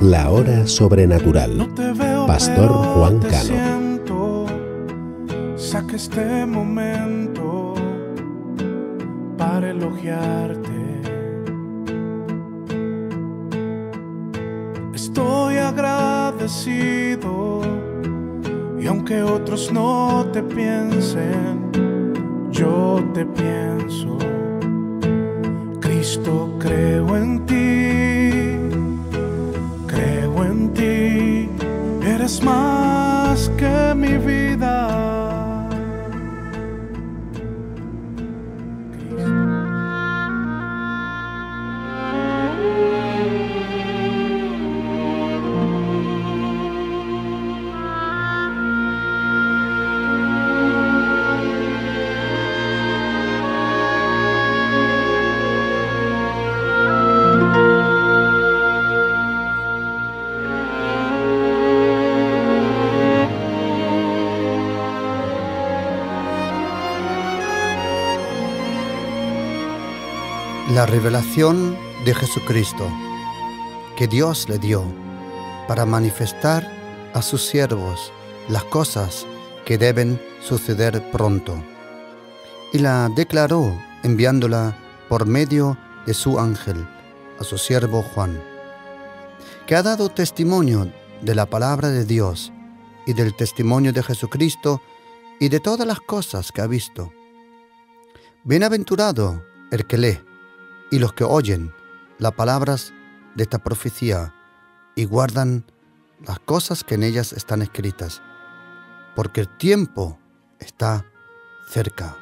La Hora Sobrenatural. Pastor Juan Cano. Saca este momento para elogiarte. Estoy agradecido y aunque otros no te piensen, yo te pienso. Cristo, creo en ti, eres más que mi vida. La revelación de Jesucristo que Dios le dio para manifestar a sus siervos las cosas que deben suceder pronto, y la declaró enviándola por medio de su ángel a su siervo Juan, que ha dado testimonio de la palabra de Dios y del testimonio de Jesucristo y de todas las cosas que ha visto. Bienaventurado el que lee y los que oyen las palabras de esta profecía y guardan las cosas que en ellas están escritas, porque el tiempo está cerca.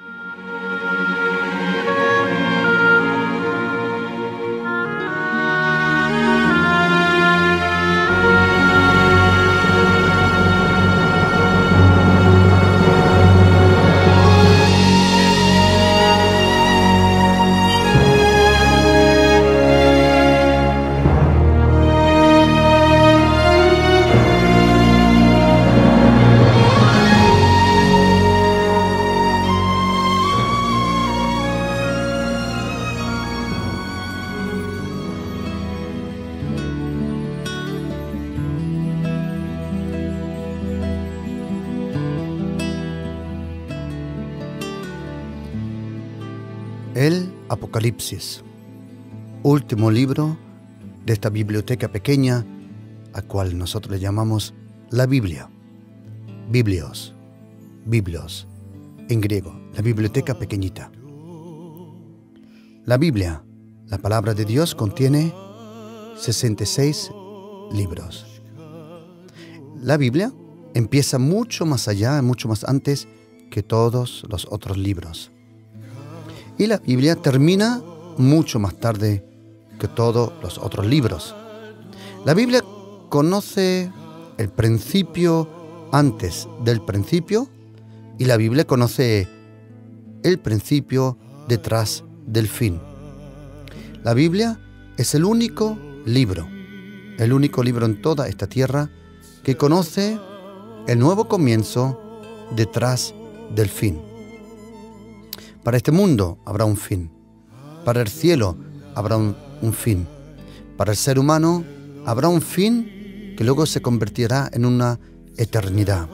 El Apocalipsis, último libro de esta biblioteca pequeña, a cual nosotros le llamamos la Biblia. Biblios, en griego, la biblioteca pequeñita. La Biblia, la palabra de Dios, contiene 66 libros. La Biblia empieza mucho más allá, mucho más antes que todos los otros libros. Y la Biblia termina mucho más tarde que todos los otros libros. La Biblia conoce el principio antes del principio y la Biblia conoce el principio detrás del fin. La Biblia es el único libro en toda esta tierra que conoce el nuevo comienzo detrás del fin. Para este mundo habrá un fin. Para el cielo habrá un fin. Para el ser humano habrá un fin que luego se convertirá en una eternidad.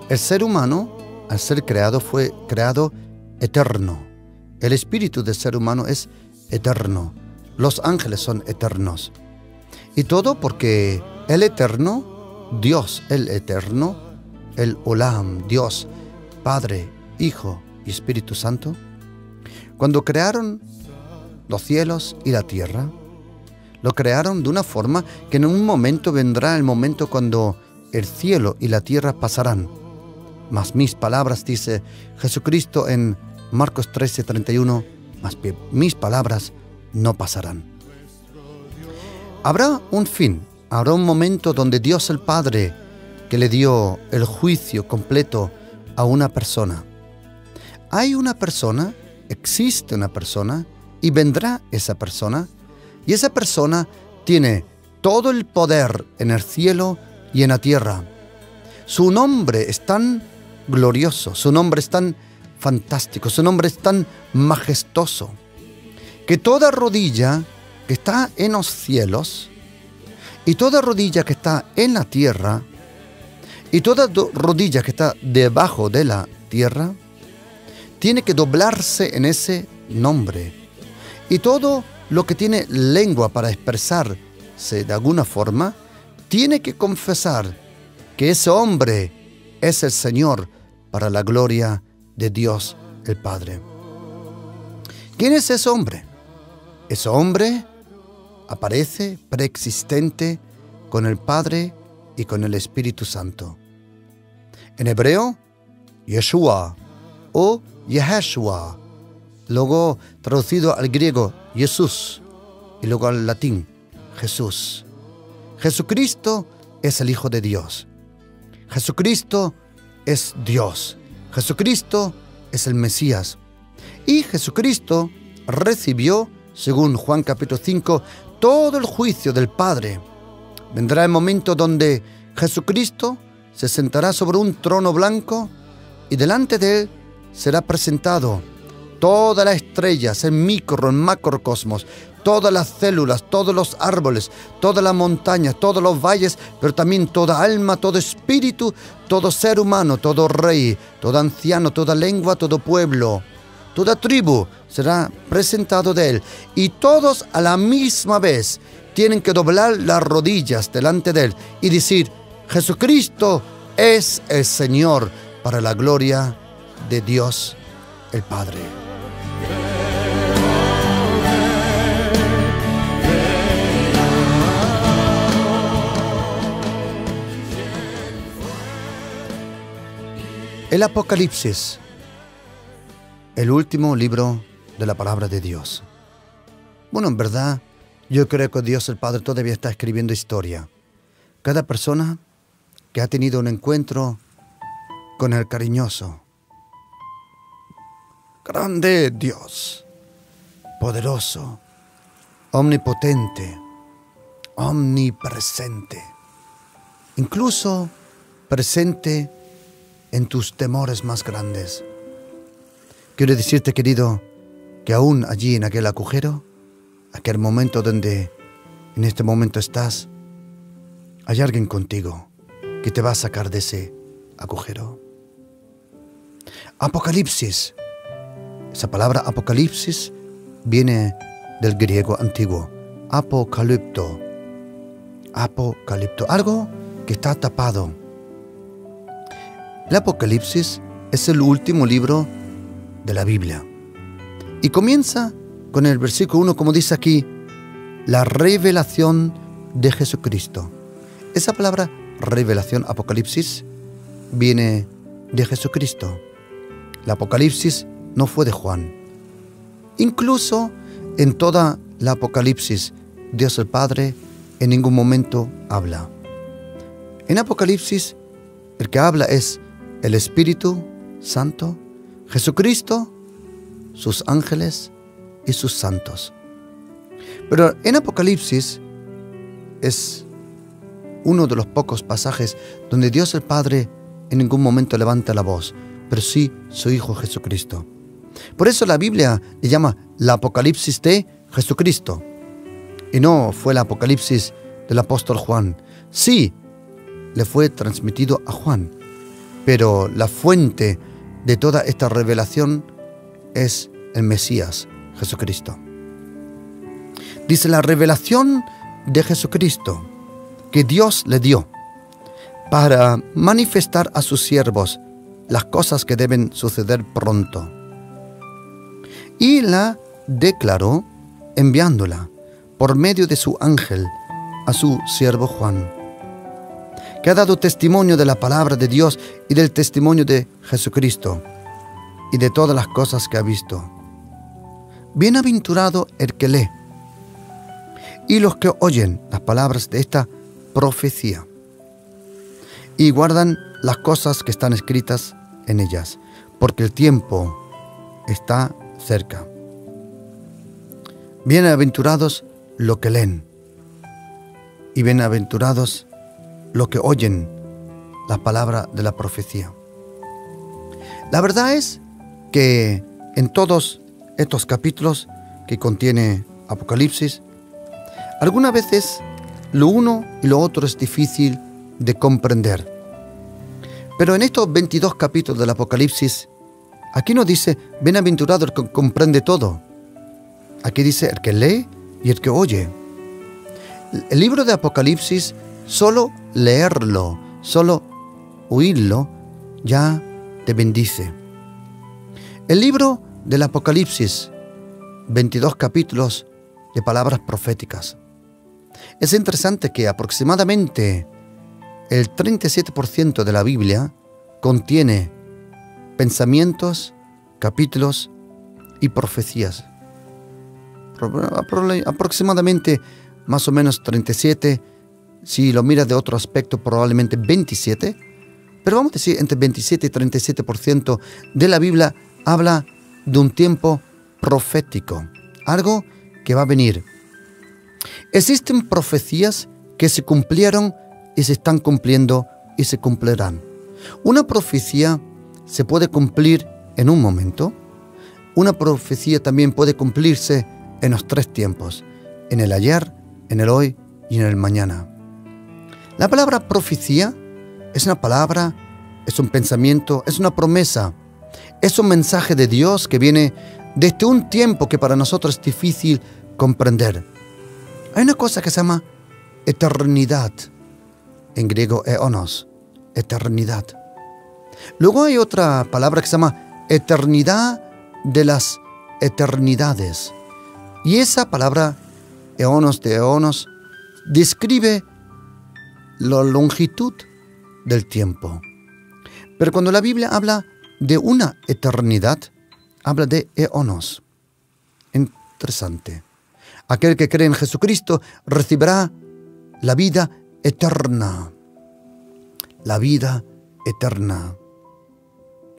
El ser humano, al ser creado, fue creado eterno. El espíritu del ser humano es eterno. Los ángeles son eternos. Y todo porque el eterno, Dios el eterno, el Olam, Dios, Padre, Hijo y Espíritu Santo, cuando crearon los cielos y la tierra, lo crearon de una forma que en un momento vendrá el momento cuando el cielo y la tierra pasarán. Mas mis palabras, dice Jesucristo en Marcos 13:31, mas mis palabras no pasarán. Habrá un fin, habrá un momento donde Dios el Padre, que le dio el juicio completo a una persona. Hay una persona, existe una persona, y vendrá esa persona, y esa persona tiene todo el poder en el cielo y en la tierra. Su nombre es tan glorioso, su nombre es tan fantástico, su nombre es tan majestuoso, que toda rodilla que está en los cielos Y toda rodilla que está en la tierra y toda rodilla que está debajo de la tierra tiene que doblarse en ese nombre. Y todo lo que tiene lengua para expresarse de alguna forma tiene que confesar que ese hombre es el Señor para la gloria de Dios el Padre. ¿Quién es ese hombre? Ese hombre aparece preexistente con el Padre y con el Espíritu Santo. En hebreo, Yeshua o Yeheshua, luego traducido al griego Jesús y luego al latín Jesús. Jesucristo es el Hijo de Dios. Jesucristo es Dios. Jesucristo es el Mesías. Y Jesucristo recibió, según Juan capítulo 5, todo el juicio del Padre. Vendrá el momento donde Jesucristo se sentará sobre un trono blanco y delante de él será presentado todas las estrellas, el micro, el macrocosmos, todas las células, todos los árboles, todas las montañas, todos los valles, pero también toda alma, todo espíritu, todo ser humano, todo rey, todo anciano, toda lengua, todo pueblo, toda tribu será presentado de él. Y todos a la misma vez tienen que doblar las rodillas delante de él y decir: Jesucristo es el Señor, para la gloria de Dios el Padre. El Apocalipsis, el último libro de la palabra de Dios. Bueno, en verdad, yo creo que Dios el Padre todavía está escribiendo historia. Cada persona que ha tenido un encuentro con el cariñoso, grande Dios, poderoso, omnipotente, omnipresente, incluso presente en tus temores más grandes. Quiero decirte, querido, que aún allí en aquel agujero, aquel momento donde en este momento estás, hay alguien contigo que te va a sacar de ese agujero. Apocalipsis. Esa palabra Apocalipsis viene del griego antiguo. Apocalipto. Apocalipto. Algo que está tapado. El Apocalipsis es el último libro de la Biblia. Y comienza con el versículo 1, como dice aquí, la revelación de Jesucristo. Esa palabra revelación, Apocalipsis, viene de Jesucristo. El Apocalipsis no fue de Juan. Incluso en toda la Apocalipsis, Dios el Padre en ningún momento habla. En Apocalipsis, el que habla es el Espíritu Santo, Jesucristo, sus ángeles y sus santos. Pero en Apocalipsis es uno de los pocos pasajes donde Dios el Padre en ningún momento levanta la voz, pero sí su Hijo Jesucristo. Por eso la Biblia le llama la Apocalipsis de Jesucristo. Y no fue el Apocalipsis del apóstol Juan. Sí, le fue transmitido a Juan, pero la fuente de toda esta revelación es el Mesías, Jesucristo. Dice la revelación de Jesucristo que Dios le dio para manifestar a sus siervos las cosas que deben suceder pronto. Y la declaró enviándola por medio de su ángel a su siervo Juan, que ha dado testimonio de la palabra de Dios y del testimonio de Jesucristo y de todas las cosas que ha visto. Bienaventurado el que lee y los que oyen las palabras de esta profecía y guardan las cosas que están escritas en ellas, porque el tiempo está cerca. Bienaventurados los que leen y bienaventurados los que oyen la palabra de la profecía. La verdad es que en todos estos capítulos que contiene Apocalipsis, algunas veces lo uno y lo otro es difícil de comprender. Pero en estos 22 capítulos del Apocalipsis, aquí no dice, bienaventurado el que comprende todo. Aquí dice el que lee y el que oye. El libro de Apocalipsis, solo leerlo, solo oírlo, ya te bendice. El libro del Apocalipsis, 22 capítulos de palabras proféticas. Es interesante que aproximadamente el 37% de la Biblia contiene pensamientos, capítulos y profecías. Aproximadamente más o menos 37, si lo miras de otro aspecto probablemente 27, pero vamos a decir entre 27 y 37% de la Biblia habla de un tiempo profético, algo que va a venir. Existen profecías que se cumplieron y se están cumpliendo y se cumplirán. Una profecía se puede cumplir en un momento. Una profecía también puede cumplirse en los 3 tiempos, en el ayer, en el hoy y en el mañana. La palabra profecía es una palabra, es un pensamiento, es una promesa, es un mensaje de Dios que viene desde un tiempo que para nosotros es difícil comprender. Hay una cosa que se llama eternidad, en griego eonos, eternidad. Luego hay otra palabra que se llama eternidad de las eternidades. Y esa palabra, eonos de eonos, describe la longitud del tiempo. Pero cuando la Biblia habla de una eternidad, habla de eonos. Interesante. Aquel que cree en Jesucristo recibirá la vida eterna. La vida eterna.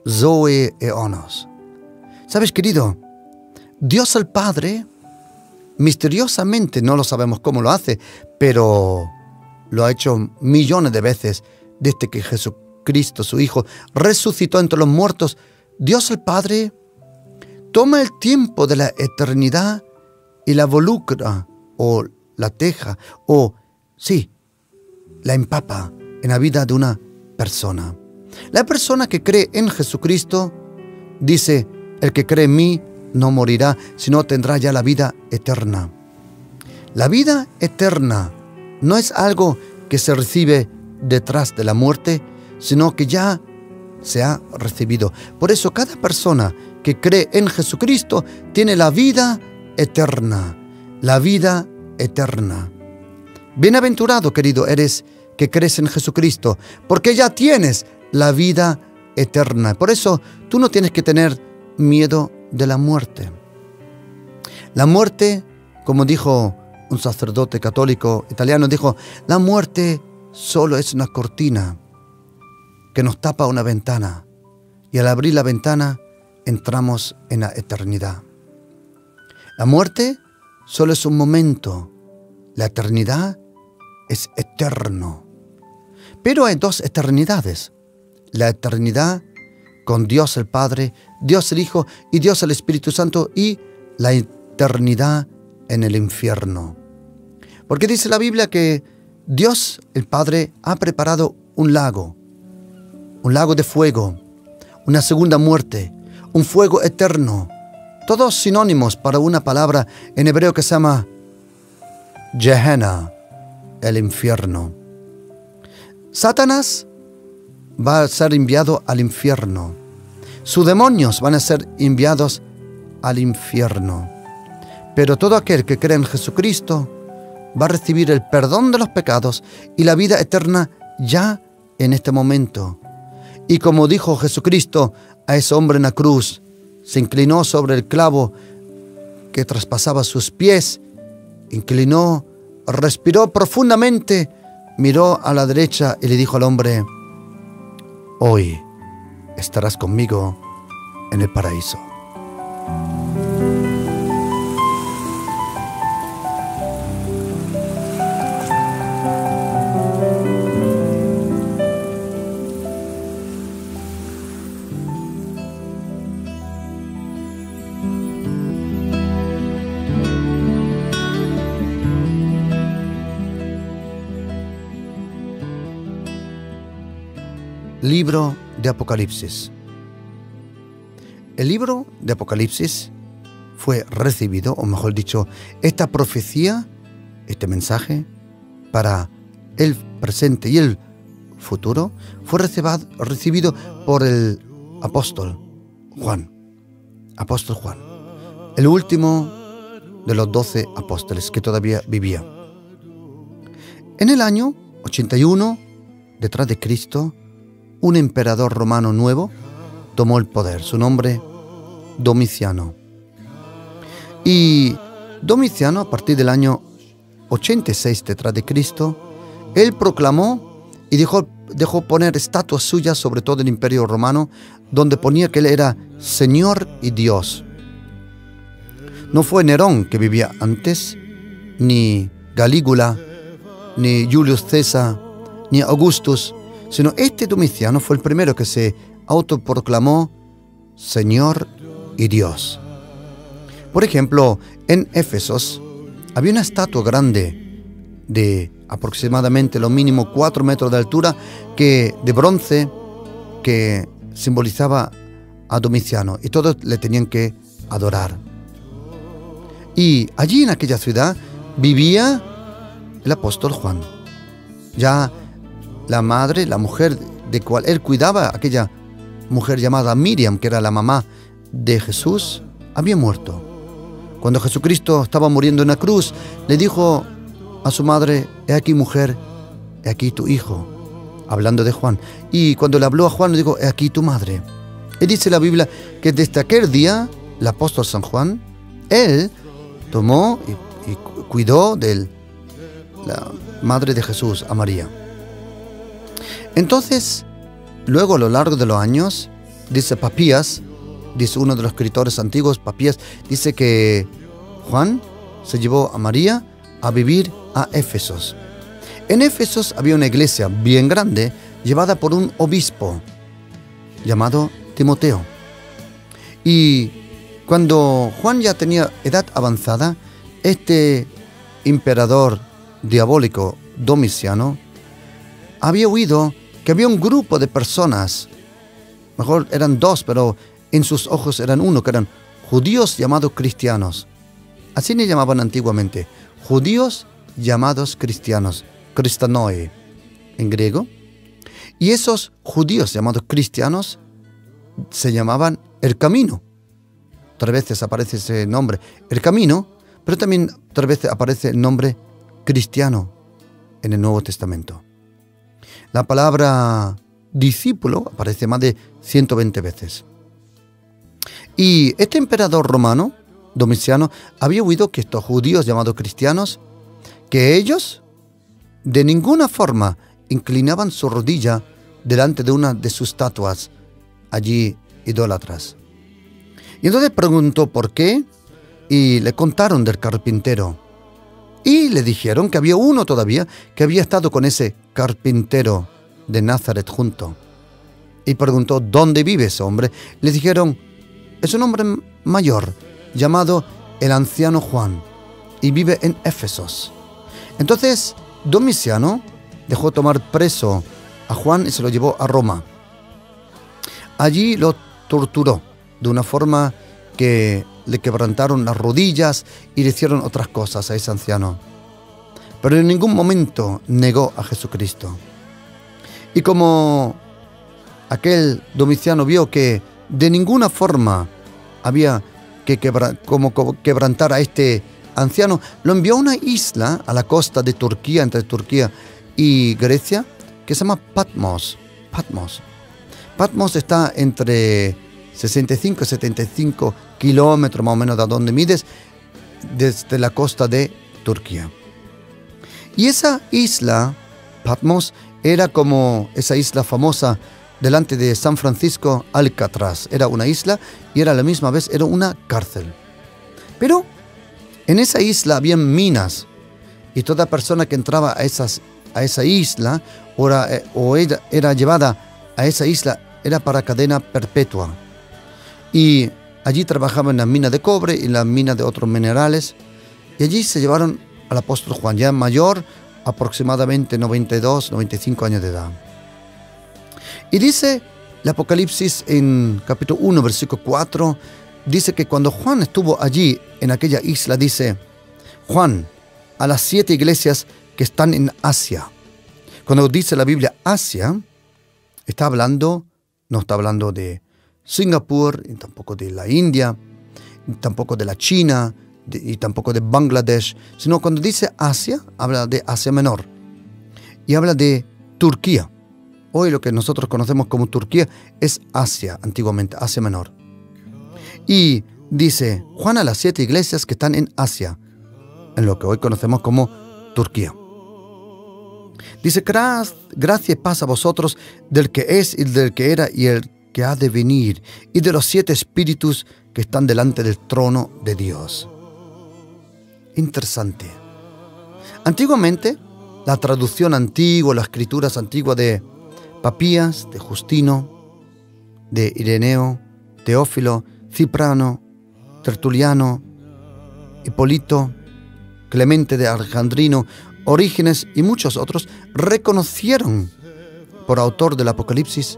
Zoe eonos. ¿Sabes, querido? Dios el Padre, misteriosamente, no lo sabemos cómo lo hace, pero lo ha hecho millones de veces desde que Jesucristo, su Hijo, resucitó entre los muertos. Dios el Padre toma el tiempo de la eternidad y la involucra, o la teja, o, sí, la empapa en la vida de una persona. La persona que cree en Jesucristo dice, el que cree en mí no morirá, sino tendrá ya la vida eterna. La vida eterna no es algo que se recibe detrás de la muerte, sino que ya se ha recibido. Por eso cada persona que cree en Jesucristo tiene la vida eterna. La vida eterna. Bienaventurado, querido, eres que crees en Jesucristo, porque ya tienes la vida eterna. Por eso tú no tienes que tener miedo de la muerte. La muerte, como dijo un sacerdote católico italiano, dijo, la muerte solo es una cortina que nos tapa una ventana, y al abrir la ventana entramos en la eternidad. La muerte solo es un momento, la eternidad es eterno. Pero hay 2 eternidades, la eternidad con Dios el Padre, Dios el Hijo y Dios el Espíritu Santo, y la eternidad en el infierno. Porque dice la Biblia que Dios el Padre ha preparado un lago de fuego, una segunda muerte, un fuego eterno, todos sinónimos para una palabra en hebreo que se llama Gehenna, el infierno. Satanás va a ser enviado al infierno. Sus demonios van a ser enviados al infierno. Pero todo aquel que cree en Jesucristo va a recibir el perdón de los pecados y la vida eterna ya en este momento. Y como dijo Jesucristo a ese hombre en la cruz, se inclinó sobre el clavo que traspasaba sus pies, inclinó, respiró profundamente, miró a la derecha y le dijo al hombre, hoy estarás conmigo en el paraíso. libro de Apocalipsis. El libro de Apocalipsis fue recibido, o mejor dicho, esta profecía, este mensaje, para el presente y el futuro, fue recibido por el apóstol Juan, el último de los 12 apóstoles que todavía vivía. En el año 81, detrás de Cristo, un emperador romano nuevo tomó el poder, su nombre Domiciano. Y Domiciano, a partir del año 86 detrás de Cristo, él proclamó y dejó poner estatuas suyas sobre todo el imperio romano, donde ponía que él era Señor y Dios. No fue Nerón que vivía antes, ni Calígula, ni Julius César, ni Augustus, sino este Domiciano fue el primero que se autoproclamó Señor y Dios. Por ejemplo, en Éfesos había una estatua grande de aproximadamente lo mínimo 4 metros de altura, de bronce, que simbolizaba a Domiciano, y todos le tenían que adorar. Y allí en aquella ciudad vivía el apóstol Juan. Ya la mujer de cual él cuidaba, aquella mujer llamada Miriam, que era la mamá de Jesús, había muerto. Cuando Jesucristo estaba muriendo en la cruz, le dijo a su madre: he aquí, mujer, he aquí tu hijo, hablando de Juan. Y cuando le habló a Juan, le dijo: he aquí tu madre. Y dice la Biblia que desde aquel día, el apóstol San Juan, él tomó y cuidó de la madre de Jesús, a María. Entonces, luego a lo largo de los años, dice Papías, dice uno de los escritores antiguos, Papías, dice que Juan se llevó a María a vivir a Éfesos. En Éfesos había una iglesia bien grande, llevada por un obispo llamado Timoteo. Y cuando Juan ya tenía edad avanzada, este emperador diabólico Domiciano había oído que había un grupo de personas, mejor eran 2, pero en sus ojos eran 1, que eran judíos llamados cristianos. Así le llamaban antiguamente, judíos llamados cristianos, Christanoi en griego. Y esos judíos llamados cristianos se llamaban el Camino. Otras veces aparece ese nombre, el Camino, pero también otras veces aparece el nombre cristiano en el Nuevo Testamento. La palabra discípulo aparece más de 120 veces. Y este emperador romano, Domiciano, había oído que estos judíos llamados cristianos, que ellos de ninguna forma inclinaban su rodilla delante de una de sus estatuas allí idólatras. Y entonces preguntó por qué, y le contaron del carpintero. Y le dijeron que había uno todavía que había estado con ese carpintero de Nazaret junto. Y preguntó: ¿dónde vive ese hombre? Le dijeron: es un hombre mayor llamado el anciano Juan, y vive en Éfesos. Entonces Domiciano dejó tomar preso a Juan y se lo llevó a Roma. Allí lo torturó de una forma que le quebrantaron las rodillas y le hicieron otras cosas a ese anciano. Pero en ningún momento negó a Jesucristo. Y como aquel Domiciano vio que de ninguna forma había que quebrantar a este anciano, lo envió a una isla a la costa de Turquía, entre Turquía y Grecia, que se llama Patmos. Patmos está entre 65 y 75 kilómetros más o menos de donde mides, desde la costa de Turquía. Y esa isla, Patmos, era como esa isla famosa delante de San Francisco, Alcatraz. Era una isla y era a la misma vez era una cárcel. Pero en esa isla habían minas, y toda persona que entraba a esa isla era llevada a esa isla era para cadena perpetua. Y allí trabajaban en las minas de cobre y en las minas de otros minerales. Y allí se llevaron al apóstol Juan, ya mayor, aproximadamente 92, 95 años de edad. Y dice el Apocalipsis en capítulo 1, versículo 4, dice que cuando Juan estuvo allí, en aquella isla, dice, Juan, a las 7 iglesias que están en Asia. Cuando dice la Biblia Asia, no está hablando de Singapur, y tampoco de la India, tampoco de la China, y tampoco de Bangladesh, sino cuando dice Asia, habla de Asia Menor. Y habla de Turquía. Hoy lo que nosotros conocemos como Turquía es Asia, antiguamente, Asia Menor. Y dice, Juan a las 7 iglesias que están en Asia, en lo que hoy conocemos como Turquía. Dice, gracia y paz a vosotros del que es y del que era y el que ha de venir, y de los 7 espíritus que están delante del trono de Dios. Interesante. Antiguamente, la traducción antigua, las escrituras antiguas de Papías, de Justino, de Ireneo, Teófilo, Ciprano, Tertuliano, Hipólito, Clemente de Alejandrino, Orígenes y muchos otros reconocieron por autor del Apocalipsis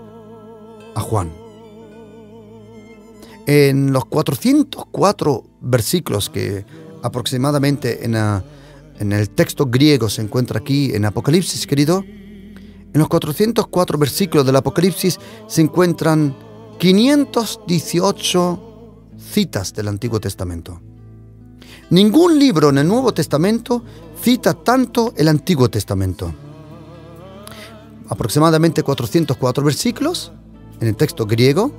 a Juan. En los 404 versículos que aproximadamente en el texto griego se encuentra aquí en Apocalipsis, querido, en los 404 versículos del Apocalipsis se encuentran 518 citas del Antiguo Testamento. Ningún libro en el Nuevo Testamento cita tanto el Antiguo Testamento. Aproximadamente 404 versículos en el texto griego,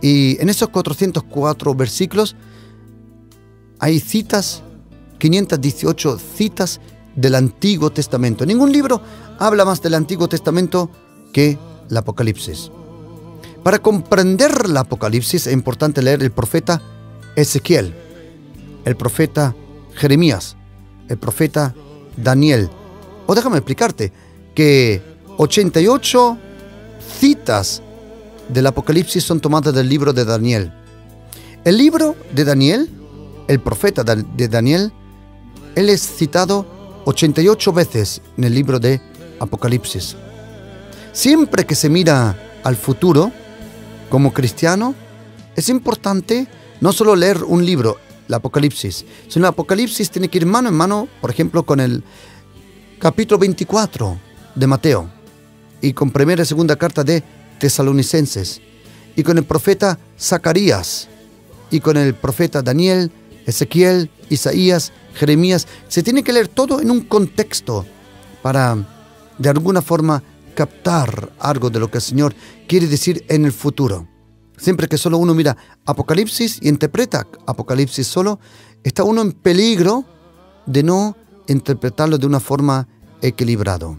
y en esos 404 versículos hay citas, 518 citas del Antiguo Testamento. Ningún libro habla más del Antiguo Testamento que el Apocalipsis. Para comprender el Apocalipsis es importante leer el profeta Ezequiel, el profeta Jeremías, el profeta Daniel. O déjame explicarte que 88 citas del Apocalipsis son tomadas del libro de Daniel. El libro de Daniel, el profeta de Daniel, él es citado 88 veces en el libro de Apocalipsis. Siempre que se mira al futuro, como cristiano, es importante no solo leer un libro, el Apocalipsis, sino el Apocalipsis tiene que ir mano en mano, por ejemplo, con el capítulo 24 de Mateo, y con primera y segunda carta de Tesalonicenses, y con el profeta Zacarías, y con el profeta Daniel, Ezequiel, Isaías, Jeremías. Se tiene que leer todo en un contexto para, de alguna forma, captar algo de lo que el Señor quiere decir en el futuro. Siempre que solo uno mira Apocalipsis y interpreta Apocalipsis solo, está uno en peligro de no interpretarlo de una forma equilibrada.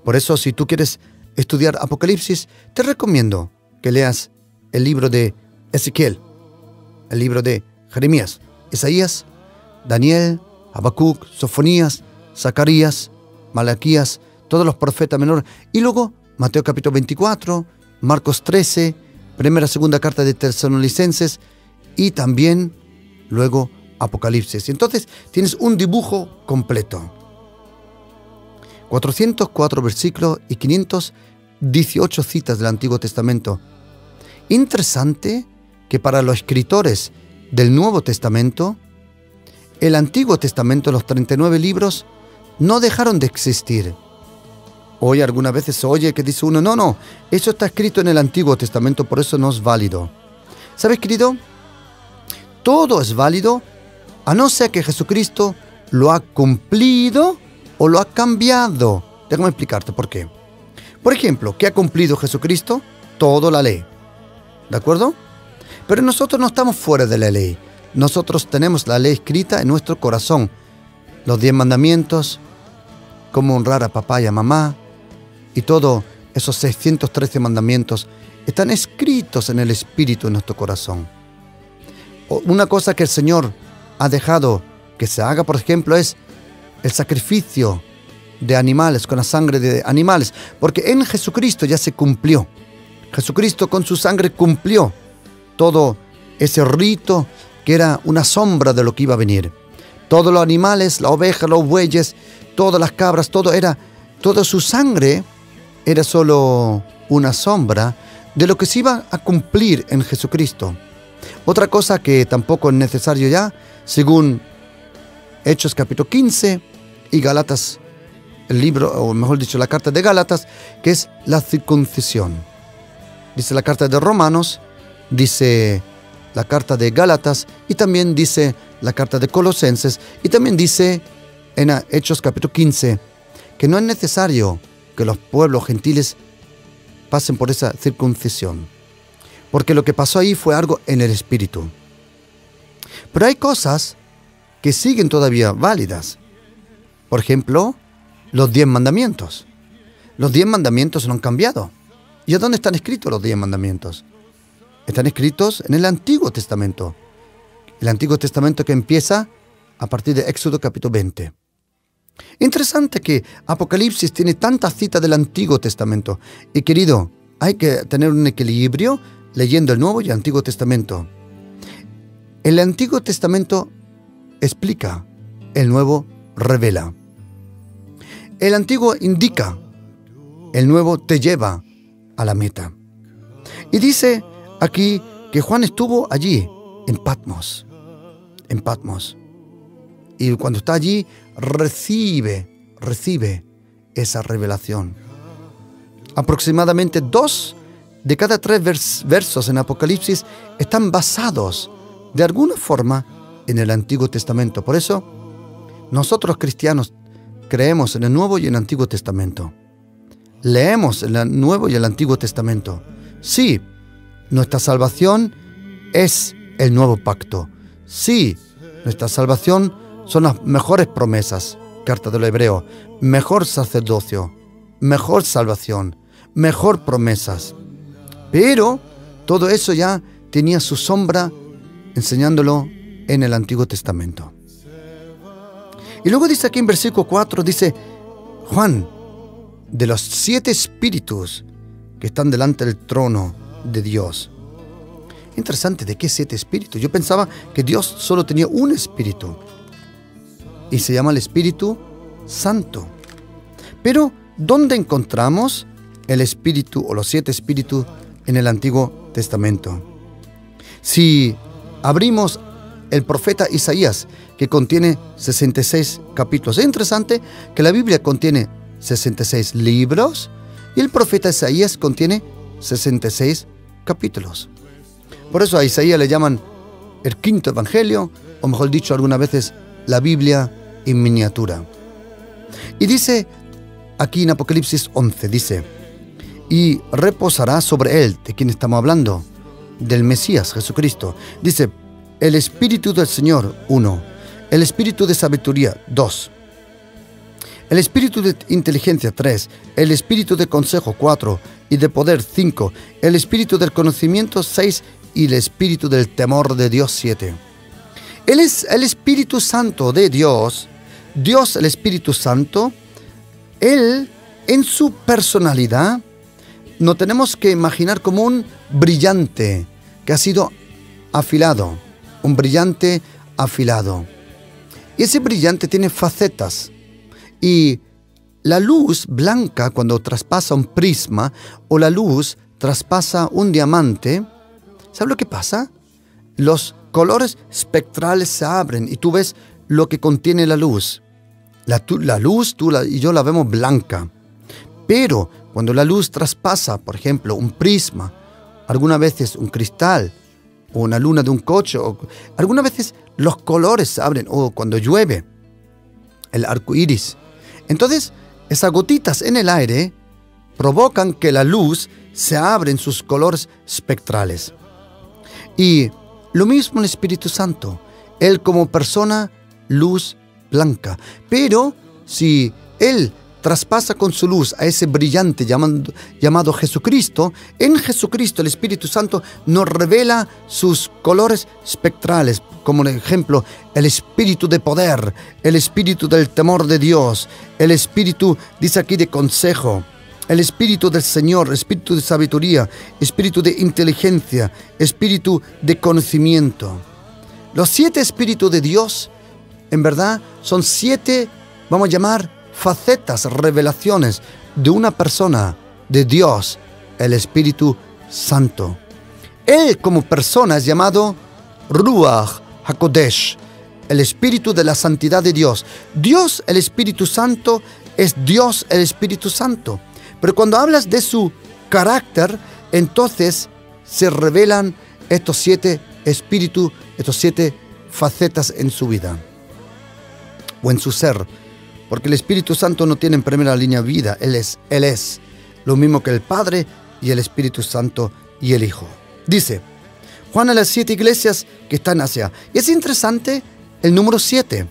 Por eso, si tú quieres estudiar Apocalipsis, te recomiendo que leas el libro de Ezequiel, el libro de Jeremías, Isaías, Daniel, Habacuc, Sofonías, Zacarías, Malaquías, todos los profetas menores, y luego Mateo capítulo 24, Marcos 13, primera y segunda carta de Tesalonicenses, y también luego Apocalipsis. Entonces tienes un dibujo completo. 404 versículos y 518 citas del Antiguo Testamento. Interesante que para los escritores del Nuevo Testamento, el Antiguo Testamento, los 39 libros, no dejaron de existir. Hoy algunas veces se oye que dice uno, no, eso está escrito en el Antiguo Testamento, por eso no es válido. ¿Sabes, querido? Todo es válido, a no ser que Jesucristo lo ha cumplido o lo ha cambiado. Déjame explicarte por qué. Por ejemplo, ¿qué ha cumplido Jesucristo? Toda la ley. ¿De acuerdo? Pero nosotros no estamos fuera de la ley. Nosotros tenemos la ley escrita en nuestro corazón. Los 10 mandamientos, cómo honrar a papá y a mamá, y todos esos 613 mandamientos están escritos en el Espíritu en nuestro corazón. Una cosa que el Señor ha dejado que se haga, por ejemplo, es el sacrificio de animales, con la sangre de animales, porque en Jesucristo ya se cumplió. Jesucristo con su sangre cumplió todo ese rito que era una sombra de lo que iba a venir. Todos los animales, la oveja, los bueyes, todas las cabras, toda su sangre era solo una sombra de lo que se iba a cumplir en Jesucristo. Otra cosa que tampoco es necesario ya, según Hechos capítulo 15 y Gálatas, el libro, o mejor dicho, la carta de Gálatas, que es la circuncisión. Dice la carta de Romanos, dice la carta de Gálatas, y también dice la carta de Colosenses, y también dice en Hechos capítulo 15, que no es necesario que los pueblos gentiles pasen por esa circuncisión, porque lo que pasó ahí fue algo en el espíritu. Pero hay cosas que siguen todavía válidas. Por ejemplo, los 10 mandamientos. Los 10 mandamientos no han cambiado. ¿Y a dónde están escritos los 10 mandamientos? Están escritos en el Antiguo Testamento. El Antiguo Testamento que empieza a partir de Éxodo capítulo 20. Interesante que Apocalipsis tiene tantas citas del Antiguo Testamento. Y querido, hay que tener un equilibrio leyendo el Nuevo y el Antiguo Testamento. El Antiguo Testamento explica, el Nuevo revela. El Antiguo indica, el Nuevo te lleva a la meta. Y dice aquí que Juan estuvo allí, en Patmos. En Patmos. Y cuando está allí, recibe esa revelación. Aproximadamente 2 de cada 3 versos en Apocalipsis están basados de alguna forma en el Antiguo Testamento. Por eso, nosotros cristianos creemos en el Nuevo y el Antiguo Testamento. Leemos el Nuevo y el Antiguo Testamento. Sí, nuestra salvación es el nuevo pacto. Sí, nuestra salvación son las mejores promesas. Carta del Hebreo. Mejor sacerdocio, mejor salvación, mejor promesas. Pero todo eso ya tenía su sombra enseñándolo en el Antiguo Testamento. Y luego dice aquí en versículo 4, dice Juan, de los 7 espíritus que están delante del trono de Dios. Interesante, ¿de qué 7 espíritus? Yo pensaba que Dios solo tenía un espíritu y se llama el Espíritu Santo. Pero, ¿dónde encontramos el espíritu o los 7 espíritus en el Antiguo Testamento? Si abrimos el profeta Isaías, que contiene 66 capítulos. Es interesante que la Biblia contiene 66 libros y el profeta Isaías contiene 66 capítulos. Por eso a Isaías le llaman el quinto evangelio, o mejor dicho, algunas veces la Biblia en miniatura. Y dice aquí en Apocalipsis 11, dice, y reposará sobre él, ¿de quién estamos hablando? Del Mesías, Jesucristo. Dice, el Espíritu del Señor, 1. El Espíritu de sabiduría, 2. El Espíritu de inteligencia, 3. El Espíritu de consejo, 4. Y de poder, 5. El Espíritu del conocimiento, 6. Y el Espíritu del temor de Dios, 7. Él es el Espíritu Santo de Dios. Dios, el Espíritu Santo. Él, en su personalidad, no tenemos que imaginar como un brillante que ha sido afilado. Un brillante afilado. Y ese brillante tiene facetas. Y la luz blanca, cuando traspasa un prisma, o la luz traspasa un diamante, ¿sabe lo que pasa? Los colores espectrales se abren y tú ves lo que contiene la luz. La luz, tú y yo la vemos blanca. Pero cuando la luz traspasa, por ejemplo, un prisma, algunas veces un cristal, o una luna de un coche, o algunas veces los colores se abren, o cuando llueve, el arco iris. Entonces, esas gotitas en el aire provocan que la luz se abra en sus colores espectrales. Y lo mismo el Espíritu Santo, Él como persona, luz blanca. Pero si Él traspasa con su luz a ese brillante llamado Jesucristo, en Jesucristo el Espíritu Santo nos revela sus colores espectrales, como por ejemplo el espíritu de poder, el espíritu del temor de Dios, el espíritu, dice aquí, de consejo, el espíritu del Señor, espíritu de sabiduría, espíritu de inteligencia, espíritu de conocimiento. Los 7 espíritus de Dios, en verdad, son 7, vamos a llamar, facetas, revelaciones de una persona de Dios, el Espíritu Santo. Él como persona es llamado Ruach HaKodesh, el Espíritu de la Santidad de Dios. Dios, el Espíritu Santo, es Dios, el Espíritu Santo. Pero cuando hablas de su carácter, entonces se revelan estos 7 espíritus, estos 7 facetas en su vida o en su ser. Porque el Espíritu Santo no tiene en primera línea vida, Él es lo mismo que el Padre y el Espíritu Santo y el Hijo. Dice Juan a las 7 iglesias que están en Asia. Y es interesante el número 7.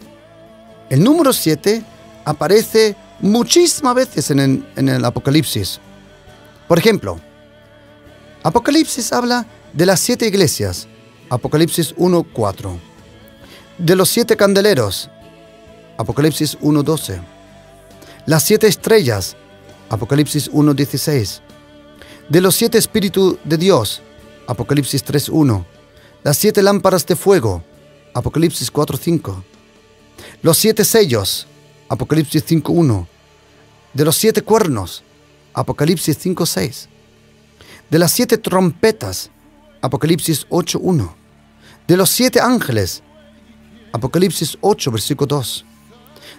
El número 7 aparece muchísimas veces en el Apocalipsis. Por ejemplo, Apocalipsis habla de las 7 iglesias. Apocalipsis 1:4. De los 7 candeleros. Apocalipsis 1:12. Las 7 estrellas. Apocalipsis 1:16. De los 7 espíritus de Dios. Apocalipsis 3:1. Las 7 lámparas de fuego. Apocalipsis 4:5. Los 7 sellos. Apocalipsis 5:1. De los 7 cuernos. Apocalipsis 5:6. De las 7 trompetas. Apocalipsis 8:1. De los 7 ángeles. Apocalipsis 8, versículo 2.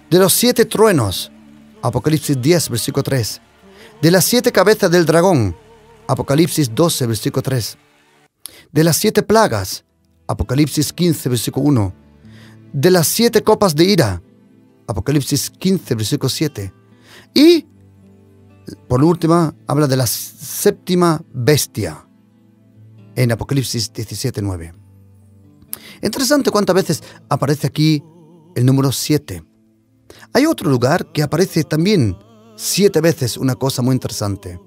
De los 7 truenos. Apocalipsis 10, versículo 3. De las 7 cabezas del dragón. Apocalipsis 12, versículo 3. De las 7 plagas. Apocalipsis 15, versículo 1. De las 7 copas de ira. Apocalipsis 15, versículo 7. Y, por última, habla de la 7ª bestia. En Apocalipsis 17:9. Interesante cuántas veces aparece aquí el número 7. Hay otro lugar que aparece también 7 veces, una cosa muy interesante.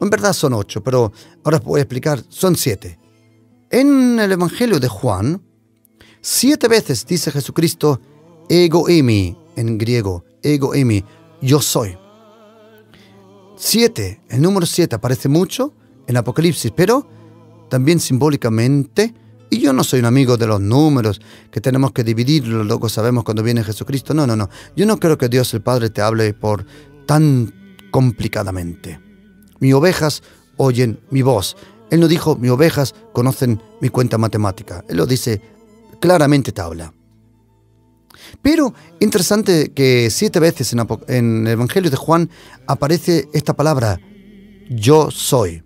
En verdad son 8, pero ahora os voy a explicar, son 7. En el Evangelio de Juan, 7 veces dice Jesucristo, ego eimi, en griego, ego eimi, yo soy. 7, el número 7 aparece mucho en Apocalipsis, pero también simbólicamente. Y yo no soy un amigo de los números, que tenemos que dividirlos, luego sabemos cuando viene Jesucristo. No. Yo no creo que Dios el Padre te hable por tan complicadamente. Mis ovejas oyen mi voz. Él no dijo, mis ovejas conocen mi cuenta matemática. Él lo dice, claramente te habla. Pero interesante que 7 veces en el Evangelio de Juan aparece esta palabra, yo soy.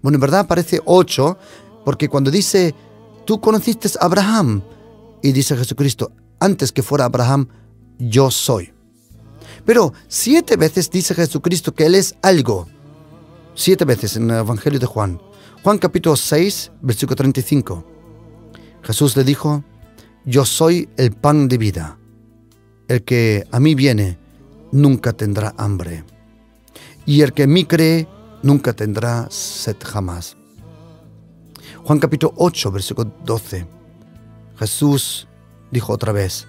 Bueno, en verdad aparece 8, porque cuando dice, tú conociste a Abraham, y dice Jesucristo, antes que fuera Abraham, yo soy. Pero 7 veces dice Jesucristo que Él es algo. 7 veces en el Evangelio de Juan. Juan capítulo 6, versículo 35. Jesús le dijo, yo soy el pan de vida. El que a mí viene, nunca tendrá hambre. Y el que en mí cree, nunca tendrá sed jamás. Juan capítulo 8, versículo 12. Jesús dijo otra vez,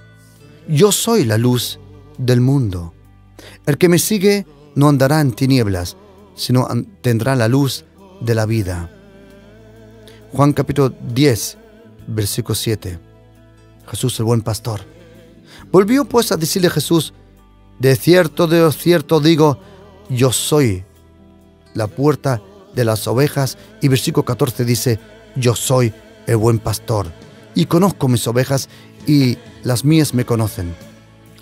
yo soy la luz del mundo. El que me sigue no andará en tinieblas, sino tendrá la luz de la vida. Juan capítulo 10, versículo 7. Jesús el buen pastor. Volvió pues a decirle Jesús, de cierto digo, yo soy la puerta de las ovejas. Y versículo 14 dice, yo soy el buen pastor, y conozco mis ovejas, y las mías me conocen.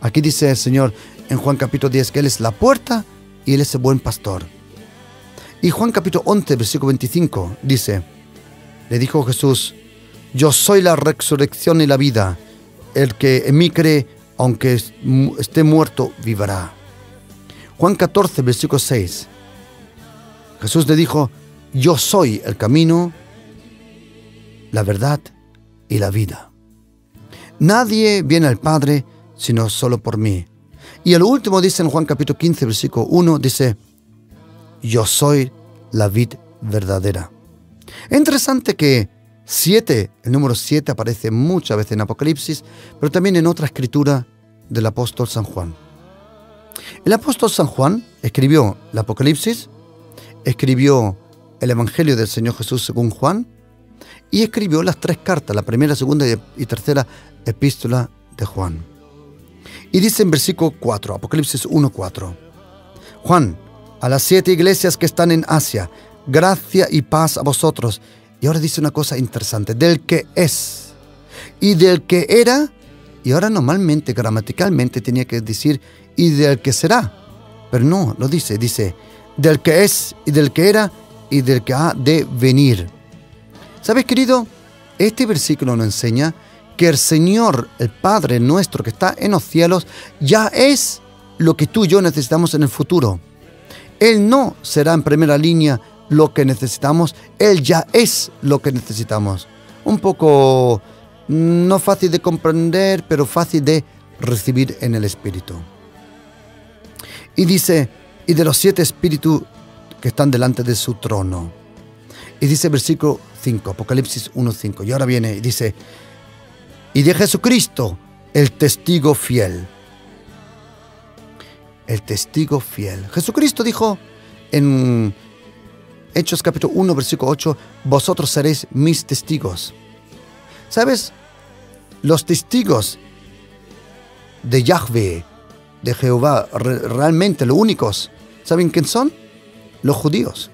Aquí dice el Señor en Juan capítulo 10 que Él es la puerta y Él es el buen pastor. Y Juan capítulo 11, versículo 25 dice, le dijo Jesús, yo soy la resurrección y la vida. El que en mí cree, aunque esté muerto, vivirá. Juan 14, versículo 6. Jesús le dijo, yo soy el camino, la verdad y la vida. Nadie viene al Padre sino solo por mí. Y el último dice en Juan capítulo 15, versículo 1, dice, yo soy la vid verdadera. Es interesante que el número 7 aparece muchas veces en Apocalipsis, pero también en otra escritura del apóstol San Juan. El apóstol San Juan escribió el Apocalipsis, escribió el Evangelio del Señor Jesús según Juan, y escribió las 3 cartas, la primera, segunda y tercera epístola de Juan. Y dice en versículo 4, Apocalipsis 1:4, Juan, a las 7 iglesias que están en Asia, gracia y paz a vosotros. Y ahora dice una cosa interesante, del que es y del que era, y ahora normalmente, gramaticalmente tenía que decir y del que será, pero no, lo dice del que es y del que era y del que ha de venir. ¿Sabes, querido? Este versículo nos enseña que el Señor, el Padre nuestro que está en los cielos, ya es lo que tú y yo necesitamos en el futuro. Él no será en primera línea lo que necesitamos, Él ya es lo que necesitamos. Un poco no fácil de comprender, pero fácil de recibir en el Espíritu. Y dice, y de los 7 espíritus que están delante de su trono. Y dice versículo 5, Apocalipsis 1:5. Y ahora viene y dice, y de Jesucristo, el testigo fiel. El testigo fiel. Jesucristo dijo en Hechos capítulo 1, versículo 8, vosotros seréis mis testigos. ¿Sabes? Los testigos de Yahvé, de Jehová, realmente los únicos, ¿saben quién son? Los judíos.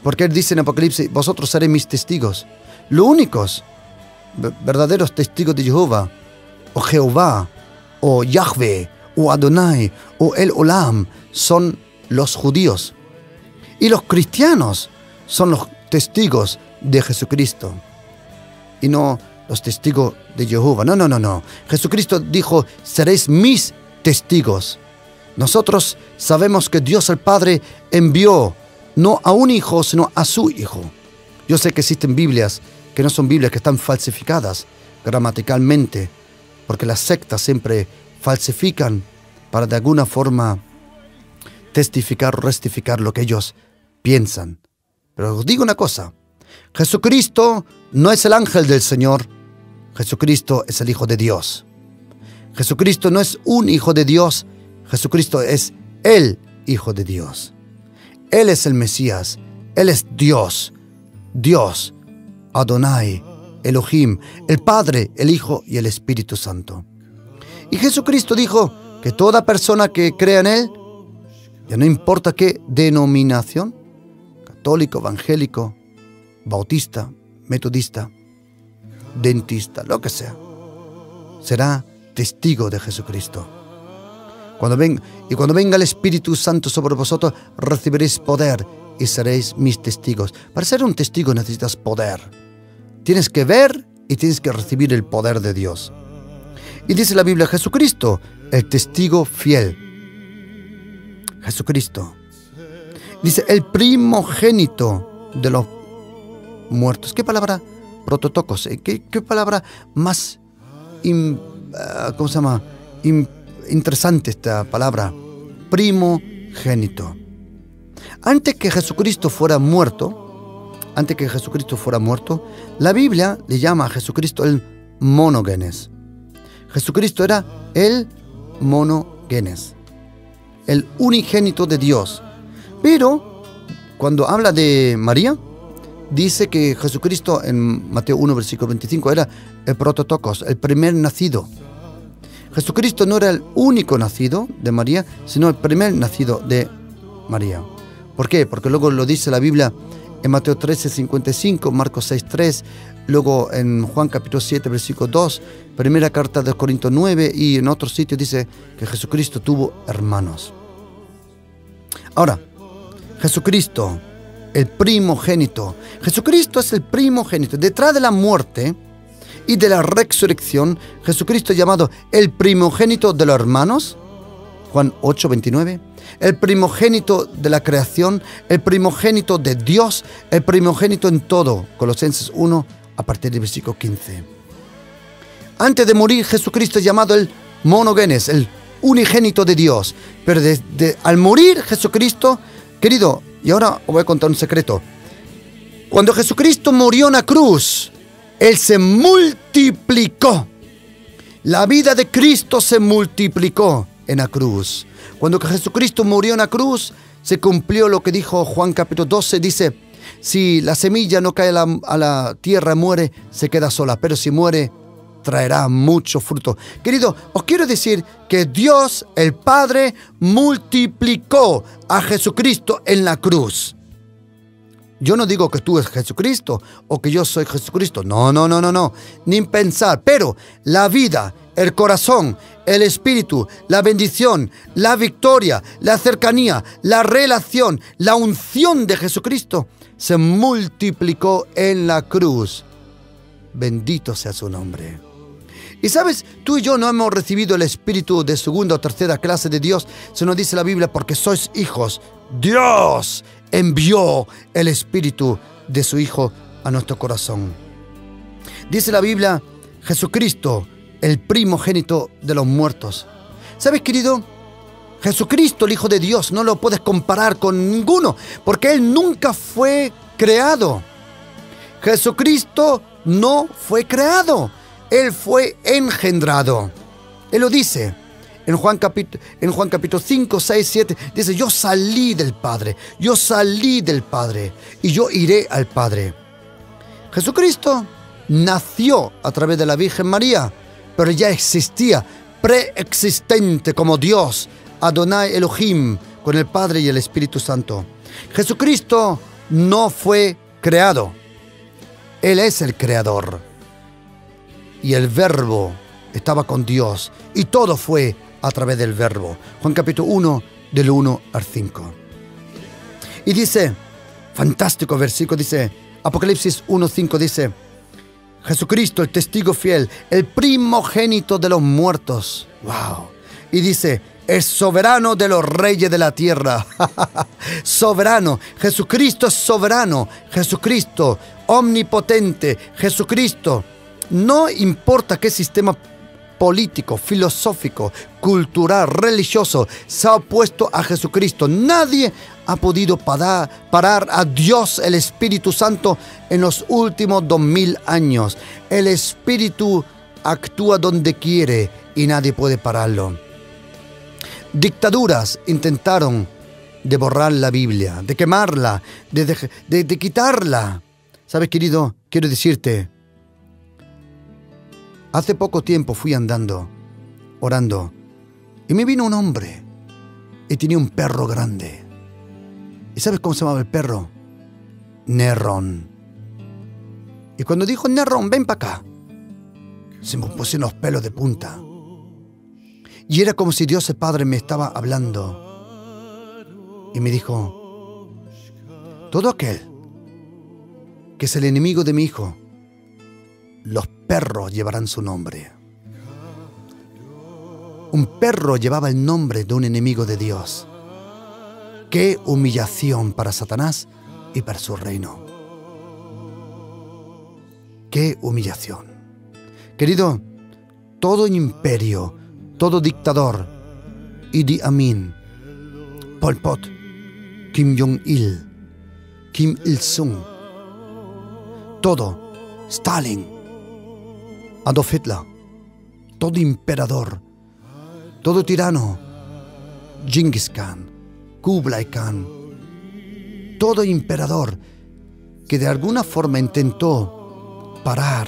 Porque Él dice en Apocalipsis, vosotros seréis mis testigos. Los únicos verdaderos testigos de Jehová, o Jehová, o Yahvé, o Adonai, o El Olam, son los judíos. Y los cristianos son los testigos de Jesucristo. Y no los testigos de Jehová. No. Jesucristo dijo, seréis mis testigos. Nosotros sabemos que Dios el Padre envió no a un hijo, sino a su hijo. Yo sé que existen Biblias que no son Biblias, que están falsificadas gramaticalmente, porque las sectas siempre falsifican para de alguna forma testificar o rectificar lo que ellos piensan. Pero os digo una cosa, Jesucristo no es el ángel del Señor, Jesucristo es el Hijo de Dios. Jesucristo no es un hijo de Dios, Jesucristo es el Hijo de Dios. Él es el Mesías, Él es Dios, Dios, Adonai, Elohim, el Padre, el Hijo y el Espíritu Santo. Y Jesucristo dijo que toda persona que crea en Él, ya no importa qué denominación, católico, evangélico, bautista, metodista, dentista, lo que sea, será testigo de Jesucristo. Cuando venga el Espíritu Santo sobre vosotros, recibiréis poder y seréis mis testigos. Para ser un testigo necesitas poder. Tienes que ver y tienes que recibir el poder de Dios. Y dice la Biblia, Jesucristo, el testigo fiel. Jesucristo. Dice, el primogénito de los muertos. ¿Qué palabra? Prototokos. ¿Qué palabra más ¿cómo se llama? Interesante esta palabra. Primogénito. Antes que Jesucristo fuera muerto, la Biblia le llama a Jesucristo el monogenes. Jesucristo era el monogenes, el unigénito de Dios. Pero cuando habla de María, dice que Jesucristo en Mateo 1, versículo 25 era el prototokos, el primer nacido. Jesucristo no era el único nacido de María, sino el primer nacido de María. ¿Por qué? Porque luego lo dice la Biblia en Mateo 13, 55, Marcos 6, 3, luego en Juan capítulo 7, versículo 2, primera carta de Corintios 9, y en otros sitios dice que Jesucristo tuvo hermanos. Ahora, Jesucristo, el primogénito. Jesucristo es el primogénito. Detrás de la muerte y de la resurrección, Jesucristo es llamado el primogénito de los hermanos, Juan 8, 29, el primogénito de la creación, el primogénito de Dios, el primogénito en todo, Colosenses 1, a partir del versículo 15. Antes de morir, Jesucristo es llamado el monogenes, el unigénito de Dios. Pero al morir Jesucristo, querido, y ahora os voy a contar un secreto. Cuando Jesucristo murió en la cruz, Él se multiplicó. La vida de Cristo se multiplicó en la cruz. Cuando Jesucristo murió en la cruz, se cumplió lo que dijo Juan capítulo 12. Dice, si la semilla no cae a la tierra, muere, se queda sola. Pero si muere, traerá mucho fruto. Querido, os quiero decir que Dios, el Padre, multiplicó a Jesucristo en la cruz. Yo no digo que tú eres Jesucristo o que yo soy Jesucristo. No. Ni pensar. Pero la vida, el corazón, el espíritu, la bendición, la victoria, la cercanía, la relación, la unción de Jesucristo se multiplicó en la cruz. Bendito sea su nombre. Y sabes, tú y yo no hemos recibido el espíritu de segunda o tercera clase de Dios, sino dice la Biblia, porque sois hijos. Dios envió el espíritu de su Hijo a nuestro corazón. Dice la Biblia, Jesucristo, el primogénito de los muertos. ¿Sabes, querido? Jesucristo, el Hijo de Dios, no lo puedes comparar con ninguno, porque Él nunca fue creado. Jesucristo no fue creado, Él fue engendrado. Él lo dice en Juan capítulo 5, 6, 7, dice, yo salí del Padre y yo iré al Padre. Jesucristo nació a través de la Virgen María, pero ya existía, preexistente como Dios, Adonai Elohim, con el Padre y el Espíritu Santo. Jesucristo no fue creado, Él es el creador. Y el Verbo estaba con Dios, y todo fue a través del Verbo. Juan capítulo 1, del 1 al 5. Y dice, fantástico versículo, dice, Apocalipsis 1, 5, dice, Jesucristo, el testigo fiel, el primogénito de los muertos. ¡Wow! Y dice, es soberano de los reyes de la tierra. Soberano. Jesucristo es soberano. Jesucristo, omnipotente. Jesucristo. No importa qué sistema político, filosófico, cultural, religioso se ha opuesto a Jesucristo. Nadie ha podido parar a Dios, el Espíritu Santo, en los últimos 2000 años. El Espíritu actúa donde quiere y nadie puede pararlo. Dictaduras intentaron de borrar la Biblia, de quemarla, de quitarla. ¿Sabes, querido? Quiero decirte, hace poco tiempo fui andando, orando, y me vino un hombre y tenía un perro grande. ¿Y sabes cómo se llamaba el perro? Nerón. Y cuando dijo Nerón, ven para acá, se me pusieron los pelos de punta. Y era como si Dios el Padre me estaba hablando. Y me dijo, todo aquel que es el enemigo de mi hijo, los perros llevarán su nombre. Un perro llevaba el nombre de un enemigo de Dios. ¡Qué humillación para Satanás y para su reino! ¡Qué humillación! Querido, todo imperio, todo dictador, Idi Amin, Pol Pot, Kim Jong-il, Kim Il-sung, todo, Stalin, Adolf Hitler, todo emperador, todo tirano, Genghis Khan, Kublai Khan, todo emperador que de alguna forma intentó parar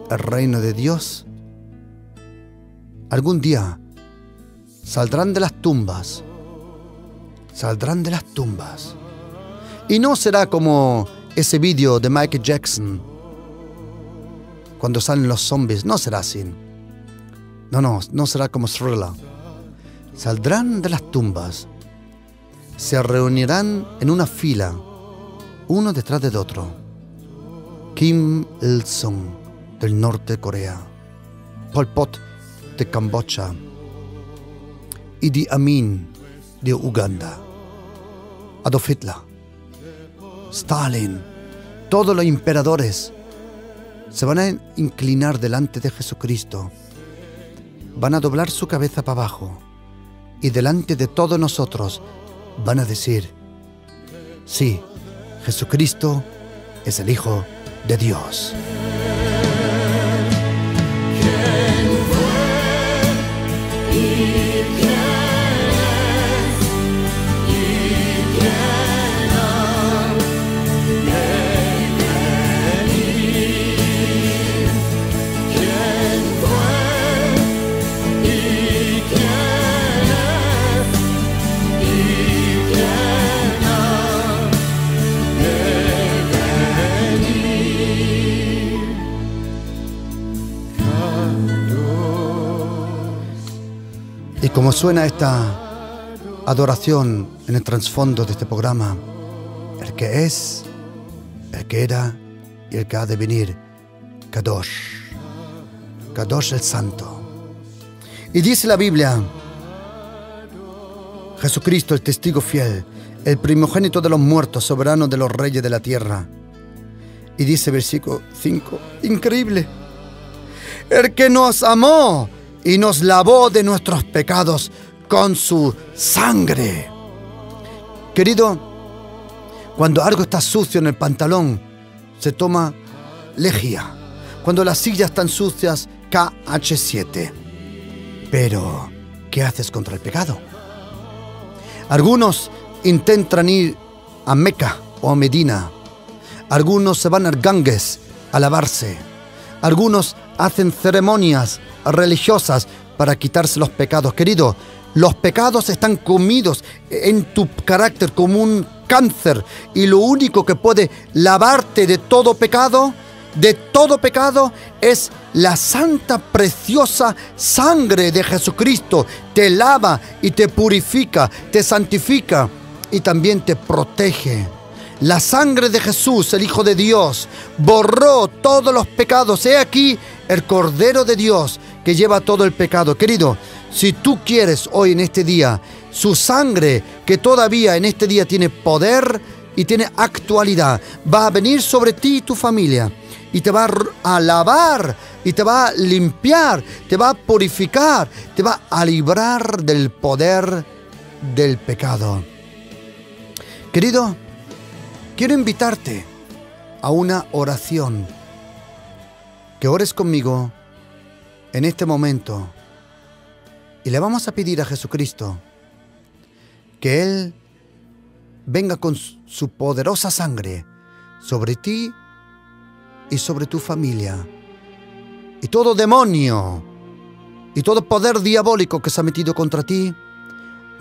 el reino de Dios, algún día saldrán de las tumbas, y no será como ese vídeo de Michael Jackson cuando salen los zombies, no será así. No será como Thriller. Saldrán de las tumbas, se reunirán en una fila, uno detrás del otro. Kim Il-sung del norte de Corea, Pol Pot de Camboya, Idi Amin de Uganda, Adolf Hitler, Stalin, todos los emperadores se van a inclinar delante de Jesucristo, van a doblar su cabeza para abajo y delante de todos nosotros van a decir, sí, Jesucristo es el Hijo de Dios. como suena esta adoración en el trasfondo de este programa, el que es, el que era y el que ha de venir, Kadosh, Kadosh el Santo. Y dice la Biblia, Jesucristo, el testigo fiel, el primogénito de los muertos, soberano de los reyes de la tierra. Y dice versículo 5, increíble, el que nos amó y nos lavó de nuestros pecados con su sangre. Querido, cuando algo está sucio en el pantalón, se toma lejía. Cuando las sillas están sucias, KH7. Pero, ¿qué haces contra el pecado? Algunos intentan ir a Meca o a Medina. Algunos se van al Ganges a lavarse. Algunos hacen ceremonias religiosas para quitarse los pecados. Querido, los pecados están comidos en tu carácter como un cáncer. Y lo único que puede lavarte de todo pecado, es la santa, preciosa sangre de Jesucristo. Te lava y te purifica, te santifica y también te protege. La sangre de Jesús, el Hijo de Dios, borró todos los pecados. He aquí el Cordero de Dios que lleva todo el pecado. Querido, si tú quieres hoy en este día, su sangre que todavía en este día tiene poder y tiene actualidad, va a venir sobre ti y tu familia. Y te va a lavar, y te va a limpiar, te va a purificar, te va a librar del poder del pecado. Querido, quiero invitarte a una oración. Que ores conmigo en este momento. Y le vamos a pedir a Jesucristo que Él venga con su poderosa sangre sobre ti y sobre tu familia. Y todo demonio y todo poder diabólico que se ha metido contra ti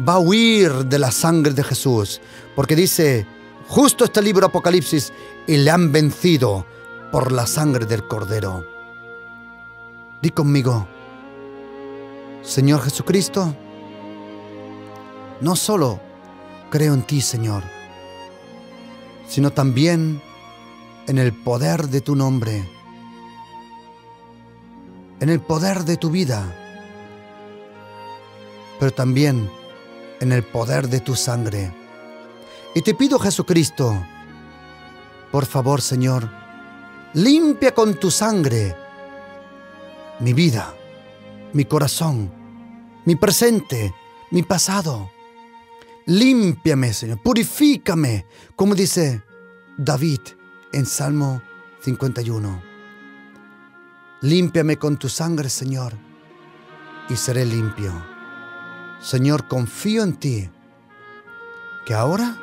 va a huir de la sangre de Jesús. Porque dice justo este libro Apocalipsis, y le han vencido por la sangre del Cordero. Di conmigo, Señor Jesucristo, no solo creo en ti, Señor, sino también en el poder de tu nombre, en el poder de tu vida, pero también en el poder de tu sangre. Y te pido, Jesucristo, por favor, Señor, limpia con tu sangre mi vida, mi corazón, mi presente, mi pasado. Límpiame, Señor, purifícame, como dice David en Salmo 51. Límpiame con tu sangre, Señor, y seré limpio. Señor, confío en ti, que ahora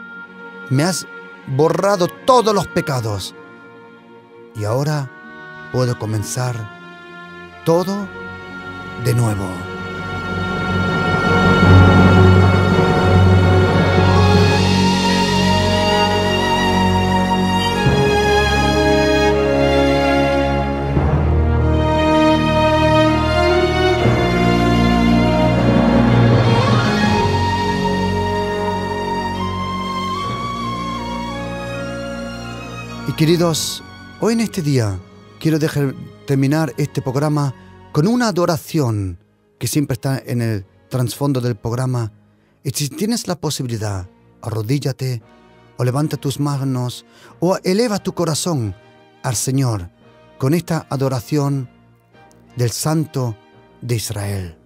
me has borrado todos los pecados y ahora puedo comenzar todo de nuevo. Y queridos, hoy en este día quiero terminar este programa con una adoración que siempre está en el trasfondo del programa. Y si tienes la posibilidad, arrodíllate o levanta tus manos o eleva tu corazón al Señor con esta adoración del Santo de Israel.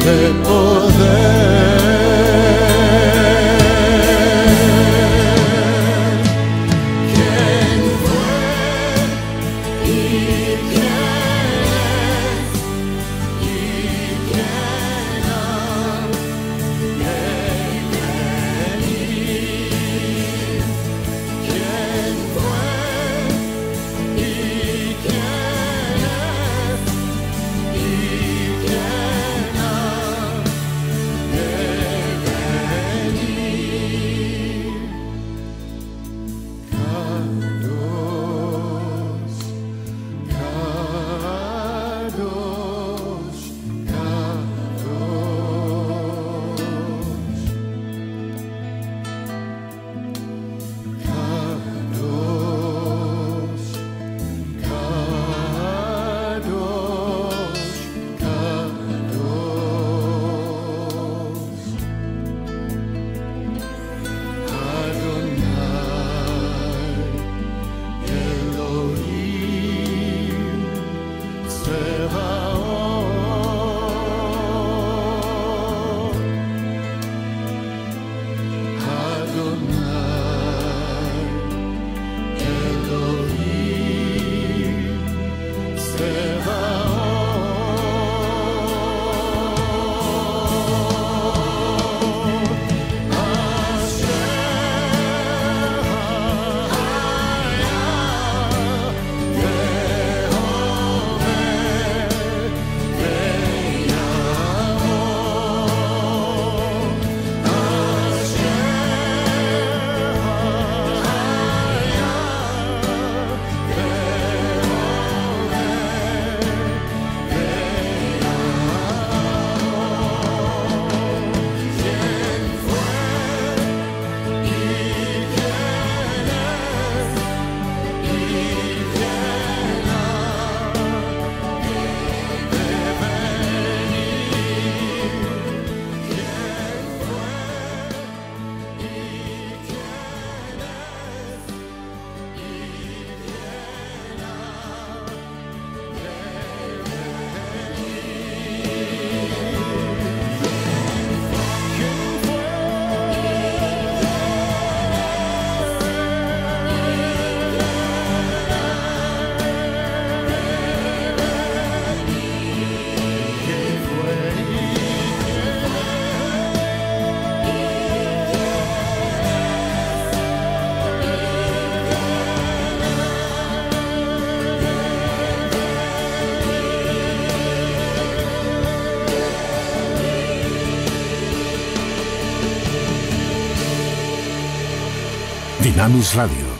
de poder. ¿Quién fue y quién es y quién ha de venir? ¿Quién fue y quién es y quién ha de venir? Kadosh, Dynamis Radio.